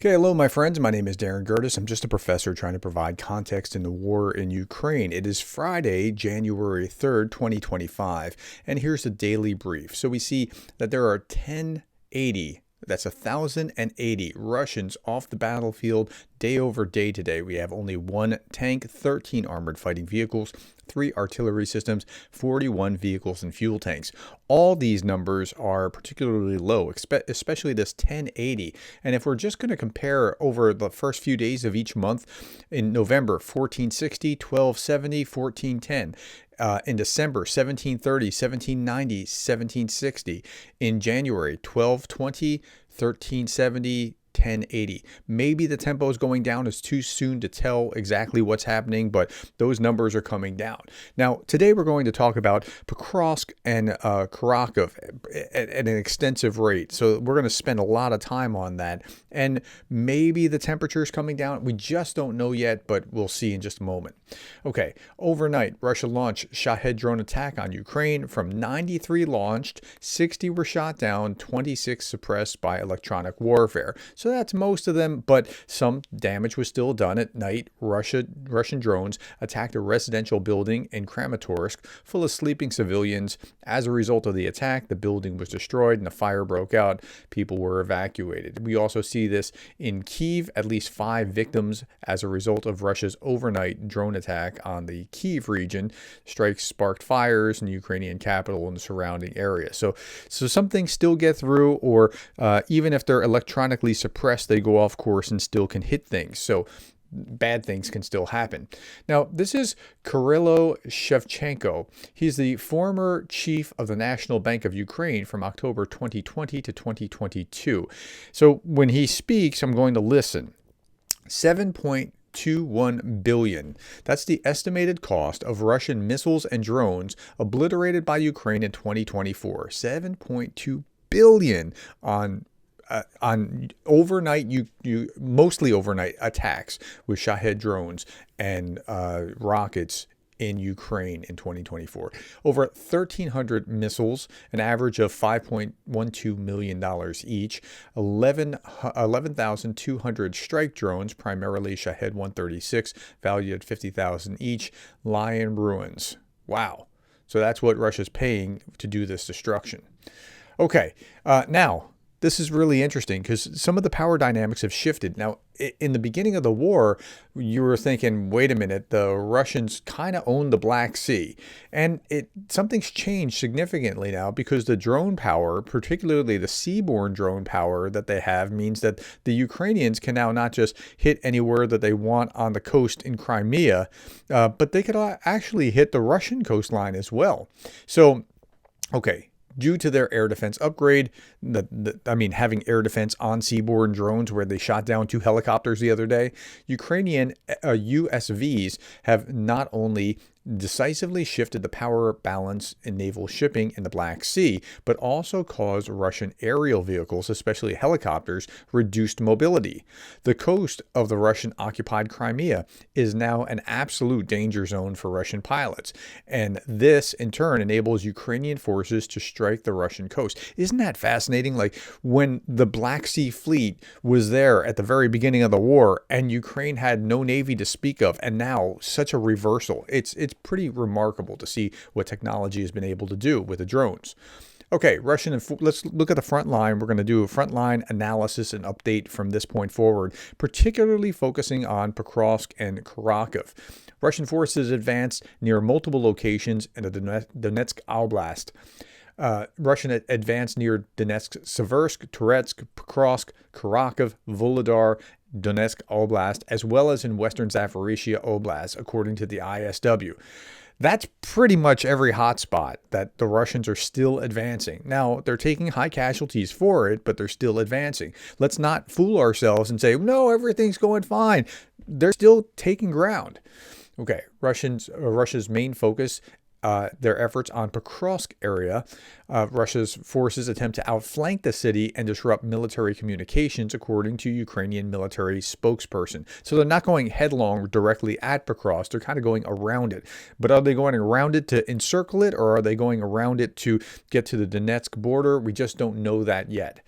Okay, hello, my friends. My name is Gerdes. I'm just a professor trying to provide context in the war in Ukraine. It is Friday, January 3rd, 2025, and here's the daily brief. So we see that there are 1080, that's 1,080 Russians off the battlefield day over day today. We have only one tank, 13 armored fighting vehicles, 3 artillery systems, 41 vehicles and fuel tanks. All these numbers are particularly low, especially this 1080. And if we're just going to compare over the first few days of each month, in November, 1460, 1270, 1410. In December, 1730, 1790, 1760. In January, 1220, 1370, 1080. Maybe the tempo is going down. It's too soon to tell exactly what's happening, but those numbers are coming down. Now, today we're going to talk about Pokrovsk and Kurakhove at an extensive rate. So we're going to spend a lot of time on that. And maybe the temperature is coming down. We just don't know yet, but we'll see in just a moment. Okay, overnight, Russia launched Shahed drone attack on Ukraine. From 93 launched, 60 were shot down, 26 suppressed by electronic warfare. So that's most of them, but some damage was still done at night. Russian drones attacked a residential building in Kramatorsk full of sleeping civilians. As a result of the attack, the building was destroyed and a fire broke out. People were evacuated. We also see this in Kyiv, at least 5 victims as a result of Russia's overnight drone attack on the Kyiv region. Strikes sparked fires in the Ukrainian capital and the surrounding area. So some things still get through, or even if they're electronically suppressed, they go off course and still can hit things. So bad things can still happen. Now, this is Kirill Shevchenko. He's the former chief of the National Bank of Ukraine from October 2020 to 2022. So when he speaks, I'm going to listen. 7.21 billion. That's the estimated cost of Russian missiles and drones obliterated by Ukraine in 2024. 7.2 billion on overnight, mostly overnight attacks with Shahed drones and rockets in Ukraine in 2024. Over 1,300 missiles, an average of $5.12 million each, 11,200 strike drones, primarily Shahed 136, valued at $50,000 each, lie in ruins. Wow. So that's what Russia's paying to do this destruction. Okay, now, this is really interesting because some of the power dynamics have shifted. Now, in the beginning of the war, you were thinking, wait a minute, the Russians kind of own the Black Sea. And something's changed significantly now because the drone power, particularly the seaborne drone power that they have, means that the Ukrainians can now not just hit anywhere that they want on the coast in Crimea, but they could actually hit the Russian coastline as well. So, okay. Due to their air defense upgrade, having air defense on seaborne drones where they shot down 2 helicopters the other day, Ukrainian USVs have not only decisively shifted the power balance in naval shipping in the Black Sea, but also caused Russian aerial vehicles, especially helicopters, reduced mobility. The coast of the Russian-occupied Crimea is now an absolute danger zone for Russian pilots, and this, in turn, enables Ukrainian forces to strike the Russian coast. Isn't that fascinating? Like, when the Black Sea Fleet was there at the very beginning of the war, and Ukraine had no navy to speak of, and now such a reversal. It's pretty remarkable to see what technology has been able to do with the drones. Okay, let's look at the front line. We're going to do a frontline analysis and update from this point forward, particularly focusing on Pokrovsk and Kurakhove. Russian forces advanced near multiple locations in the Donetsk Oblast. Russian advanced near Donetsk, Seversk, Toretsk, Pokrovsk, Kurakhove, Volodar, Donetsk Oblast, as well as in western Zaporizhia Oblast, according to the ISW. That's pretty much every hotspot that the Russians are still advancing. Now, they're taking high casualties for it, but they're still advancing. Let's not fool ourselves and say, no, everything's going fine. They're still taking ground. Okay, Russia's main focus, their efforts on Pokrovsk area. Russia's forces attempt to outflank the city and disrupt military communications, according to Ukrainian military spokesperson. So they're not going headlong directly at Pokrovsk. They're kind of going around it. But are they going around it to encircle it, or are they going around it to get to the Donetsk border? We just don't know that yet.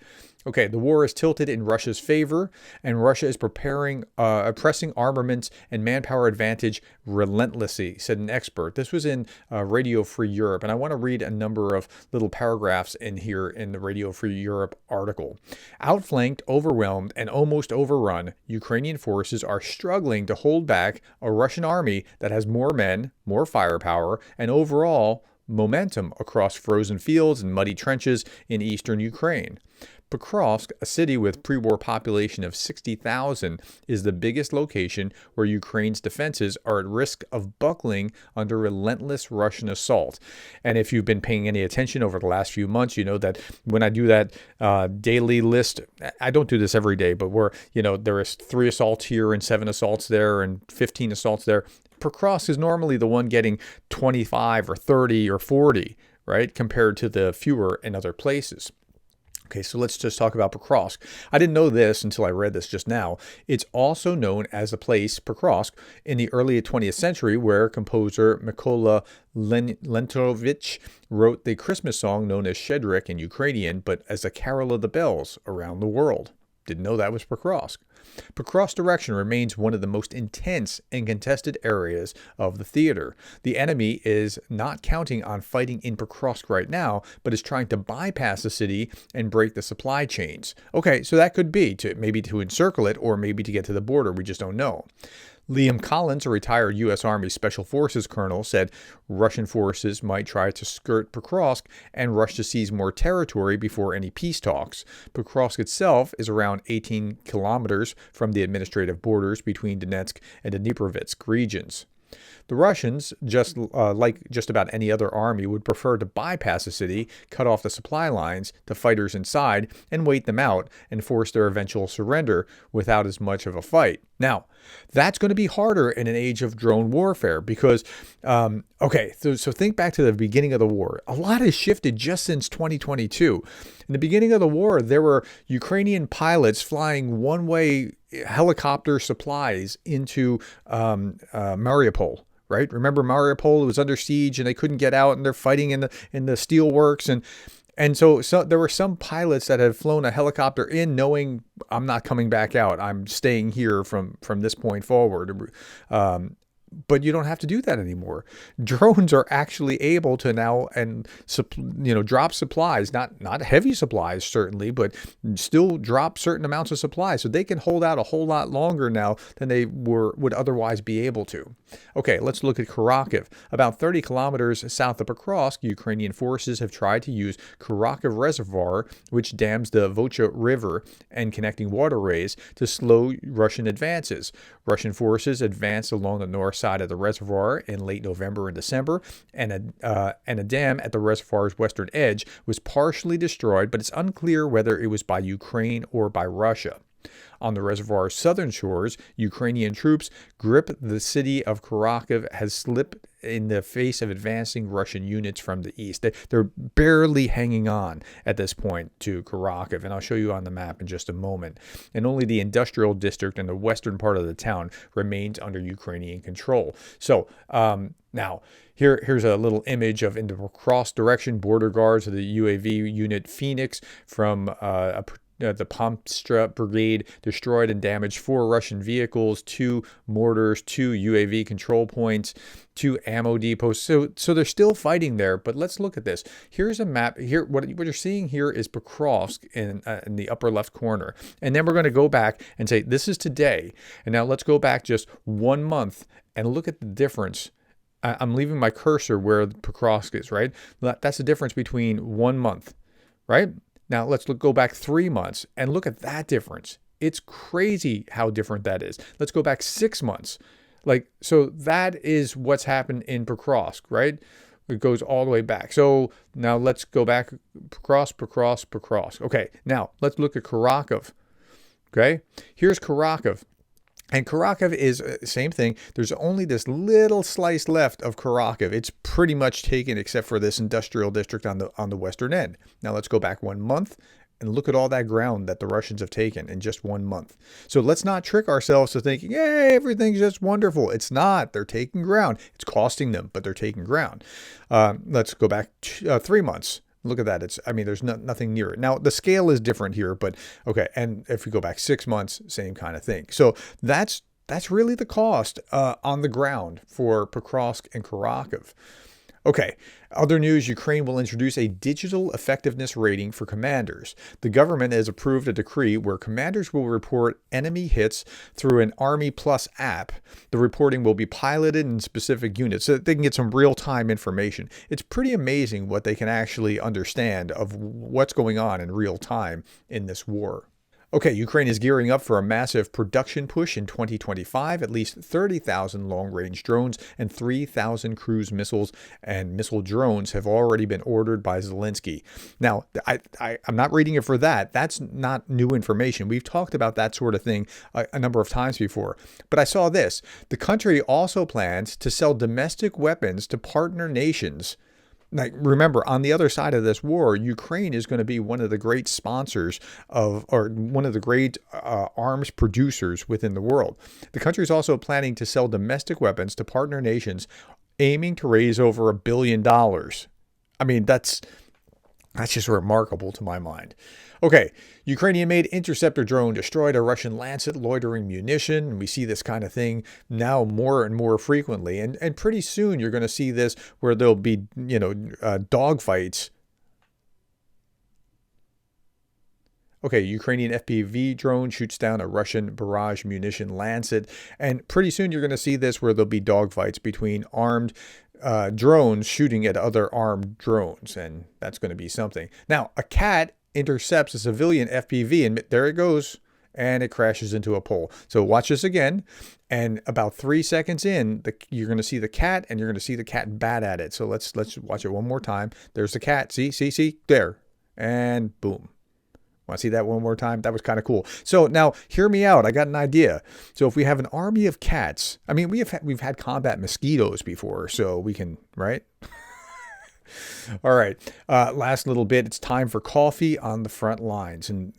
Okay, the war is tilted in Russia's favor, and Russia is pressing armaments and manpower advantage relentlessly, said an expert. This was in Radio Free Europe, and I want to read a number of little paragraphs in here in the Radio Free Europe article. Outflanked, overwhelmed, and almost overrun, Ukrainian forces are struggling to hold back a Russian army that has more men, more firepower, and overall momentum across frozen fields and muddy trenches in eastern Ukraine. Pokrovsk, a city with pre-war population of 60,000, is the biggest location where Ukraine's defenses are at risk of buckling under relentless Russian assault. And if you've been paying any attention over the last few months, you know that when I do that daily list, I don't do this every day, but there is 3 assaults here and 7 assaults there and 15 assaults there. Pokrovsk is normally the one getting 25 or 30 or 40, right, compared to the fewer in other places. Okay, so let's just talk about Pokrovsk. I didn't know this until I read this just now. It's also known as the place, Pokrovsk, in the early 20th century where composer Mykola Lentovich wrote the Christmas song known as Shahed in Ukrainian, but as a carol of the bells around the world. Didn't know that was Pokrovsk. Pokrovsk direction remains one of the most intense and contested areas of the theater. The enemy is not counting on fighting in Pokrovsk right now, but is trying to bypass the city and break the supply chains. Okay, so that could be maybe to encircle it or maybe to get to the border. We just don't know. Liam Collins, a retired U.S. Army Special Forces colonel, said Russian forces might try to skirt Pokrovsk and rush to seize more territory before any peace talks. Pokrovsk itself is around 18 kilometers from the administrative borders between Donetsk and the Dnipropetrovsk regions. The Russians, like just about any other army, would prefer to bypass the city, cut off the supply lines to fighters inside, and wait them out and force their eventual surrender without as much of a fight. Now, that's going to be harder in an age of drone warfare because, so think back to the beginning of the war. A lot has shifted just since 2022. In the beginning of the war, there were Ukrainian pilots flying one-way helicopter supplies into Mariupol. Right? Remember Mariupol was under siege and they couldn't get out and they're fighting in the steelworks and so there were some pilots that had flown a helicopter in knowing I'm not coming back out. I'm staying here from this point forward. But you don't have to do that anymore. Drones are actually able to now drop supplies, not heavy supplies certainly, but still drop certain amounts of supplies. So they can hold out a whole lot longer now than they would otherwise be able to. Okay, let's look at Kurakhove. About 30 kilometers south of Pokrovsk, Ukrainian forces have tried to use Kurakhove Reservoir, which dams the Vocha River and connecting waterways, to slow Russian advances. Russian forces advanced along the north side of the reservoir in late November and December, and a dam at the reservoir's western edge was partially destroyed, but it's unclear whether it was by Ukraine or by Russia. On the reservoir's southern shores, Ukrainian troops' grip the city of Kurakhove has slipped in the face of advancing Russian units from the east. They're barely hanging on at this point to Kurakhove, and I'll show you on the map in just a moment. And only the industrial district in the western part of the town remains under Ukrainian control. So now, here's a little image of in the cross direction border guards of the UAV unit Phoenix from the Pomstra Brigade destroyed and damaged 4 Russian vehicles, 2 mortars, 2 UAV control points, 2 ammo depots. So they're still fighting there. But let's look at this. Here's a map. Here, what you're seeing here is Pokrovsk in the upper left corner. And then we're going to go back and say, this is today. And now let's go back just 1 month and look at the difference. I'm leaving my cursor where Pokrovsk is, right? That's the difference between 1 month, right? Now let's go back 3 months and look at that difference. It's crazy how different that is. Let's go back 6 months. So that is what's happened in Pokrovsk, right? It goes all the way back. So now let's go back Pokrovsk. Okay, now let's look at Kurakhove. Okay, here's Kurakhove. And Kurakhove is same thing. There's only this little slice left of Kurakhove. It's pretty much taken except for this industrial district on the western end. Now let's go back 1 month and look at all that ground that the Russians have taken in just 1 month. So let's not trick ourselves to thinking, hey, everything's just wonderful. It's not. They're taking ground. It's costing them, but they're taking ground. Let's go back 3 months. Look at that. I mean, there's nothing near it. Now, the scale is different here, but okay. And if we go back 6 months, same kind of thing. So that's really the cost on the ground for Pokrovsk and Kurakhove. Okay, other news, Ukraine will introduce a digital effectiveness rating for commanders. The government has approved a decree where commanders will report enemy hits through an Army Plus app. The reporting will be piloted in specific units so that they can get some real-time information. It's pretty amazing what they can actually understand of what's going on in real time in this war. Okay, Ukraine is gearing up for a massive production push in 2025. At least 30,000 long-range drones and 3,000 cruise missiles and missile drones have already been ordered by Zelensky. Now, I'm not reading it for that. That's not new information. We've talked about that sort of thing a number of times before. But I saw this. The country also plans to sell domestic weapons to partner nations. Like, remember, on the other side of this war, Ukraine is going to be one of the great sponsors of, or one of the great arms producers within the world. The country is also planning to sell domestic weapons to partner nations, aiming to raise over $1 billion. I mean, that's just remarkable to my mind. Okay, Ukrainian-made interceptor drone destroyed a Russian Lancet loitering munition. And we see this kind of thing now more and more frequently. And pretty soon you're going to see this where there'll be, dogfights. Okay, Ukrainian FPV drone shoots down a Russian barrage munition Lancet. And pretty soon you're going to see this where there'll be dogfights between armed drones shooting at other armed drones. And that's going to be something. Now, a cat intercepts a civilian FPV, and there it goes, and it crashes into a pole. So watch this again, and about 3 seconds in, you're going to see the cat, and you're going to see the cat bat at it. So let's watch it one more time. There's the cat. See, there, and boom. Want to see that one more time? That was kind of cool. So now, hear me out. I got an idea. So if we have an army of cats, I mean, we've had combat mosquitoes before, so we can, right? All right, last little bit. It's time for coffee on the front lines. And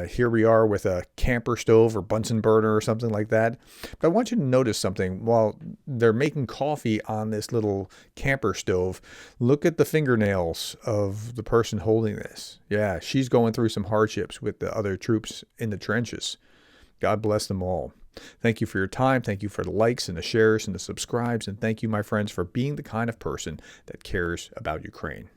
here we are with a camper stove or Bunsen burner or something like that. But I want you to notice something. While they're making coffee on this little camper stove, look at the fingernails of the person holding this. Yeah, she's going through some hardships with the other troops in the trenches. God bless them all. Thank you for your time. Thank you for the likes and the shares and the subscribes. And thank you, my friends, for being the kind of person that cares about Ukraine.